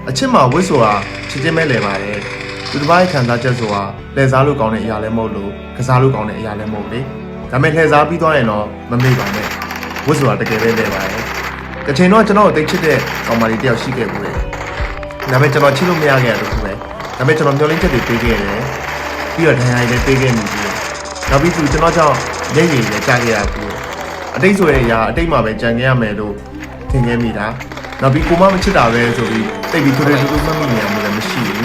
အချစ်မှာဝစ်ဆိုတာချစ်ချင်းပဲလဲပါတယ်သူတစ်ပါးရဲ့ခံစားချက်ဆိုတာလှည့်စားလို့ကောင်းတဲ့အရာလည်းမဟုတ်လို့ကစားလို့ကောင်းတဲ့အရာလည်းမဟုတ်လေဒါပေမဲ့လှည့်စားပြီးသွားရင်တော့မမေ့ပါနဲ့ဝစ်ဆိုတာတကယ်ပဲလဲပါတယ်ကချင်တော့ကျွန်တော်ကိုသိချစ်တဲ့ကောင်မလေးတယောက်ရှိခဲ့ဘူးလေဒါပေမဲ့ကျွန်တော်ချစ်လို့မရခဲ့ရတော့ဘူးပဲဒါပေမဲ့ကျွန်တော်မျှော်လင့်ချက်တွေပေးခဲ့တယ်ပြီးတော့ဒဏ်ရာတွေပေးခဲ့မိပြီနောက်ပြီးသူကျွန်တော်ကြောင့်ရိပ်ရည်လည်းကြားခဲ့ရဘူးအတိတ်ဆိုတဲ့အရာအတိတ်မှာပဲကြံခဲ့ရမယ်လို့ထင်ခဲ့မိတာနောက်ပြီးကိုမမချစ်တာပဲဆိုပြီးတိတ်ပြီးထိုးထိုးမှတ်မိနေရမှလည်းမရှိဘူး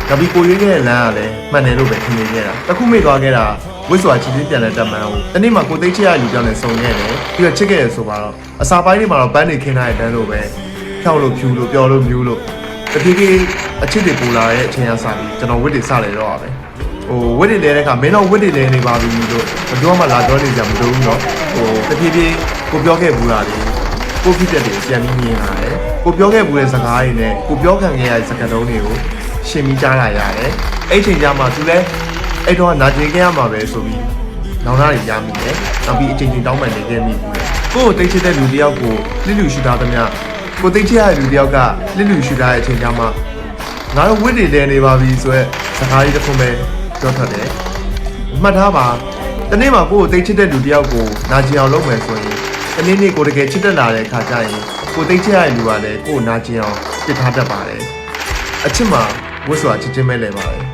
နောက်ပြီးကိုရွေးခဲ့တဲ့လမ်းကလည်းမှန်တယ်လို့ပဲထင်နေခဲ့တာတခုမေ့သွားခဲ့တာဝစ်စွာချစ်ချင်းပြန်လဲတက်မှန်းဟုတ်တနေ့မှကိုသိချစ်ရယူကြောင်းနဲ့စုံခဲ့တယ်ပြီးတော့ချစ်ခဲ့ရဆိုပါတော့အစာပိုင်းတွေမှာတော့ပန်းနေခင်းထားတဲ့တန်းလို့ပဲဖြောက်လို့ဖြူလို့ပျော်လို့မြူးလို့တဖြည်းဖြည်းအချစ်တွေပူလာတဲ့အချိန်ကစပြီးကျွန်တော်ဝစ်တွေစလေတော့ပါပဲဝစ်တွေလဲတဲ့အခါမင်းတော့ဝစ်တွေလဲနေပါပြီလို့ဘယ်တော့မှလာပြောနေကြမလို့ဘူးတော့တဖြည်းဖြည်းကိုပြောခဲ့ဘူးလားလေကိုဖြစ်တဲ့တွေပြန်ပြီးမြင်လာတယ်ကိုပြောခဲ့ဘူးတဲ့စကားတွေနဲ့ကိုပြောခံခဲ့ရတဲ့စကားလုံးတွေကိုရှင်းပြီးကြားလာရတယ်အဲ့ချိန်ကျမှသူလဲအဲ့တော့နာကျင်ခဲ့ရမှာပဲဆိုပြီးနောင်နာတွေရမိတယ်နောက်ပြီးအချိန်ချင်းတောင်းပန်နေခဲ့မိဘူးကိုတိတ်ချစ်တဲ့လူတယောက်ကိုလစ်လူရှူထားသမျှကိုတိတ်ချစ်ရတဲ့လူတယောက်ကလစ်လူရှူထားတဲ့အချိန်ကျမှငါတို့ဝစ်တွေလဲနေပါပြီဆိုရက်စကားကြီးတစ်ခုပဲပြောထွက်တယ်မှတ်ထားပါတနေ့မှာကိုတိတ်ချစ်တဲ့လူတယောက်ကိုနာကျင်အောင်လုပ်မယ်ဆိုရင်တနေ့နေ့ကိုတကယ်ချစ်တတ်လာတဲ့အခါကျရင်ကိုတိတ်ချစ်ရတဲ့လူကလည်းကိုနာကျင်အောင်ပြစ်ထားတတ်ပါတယ်အချစ်မှာဝတ်စွာချစ်ချင်းပဲလဲပါတယ်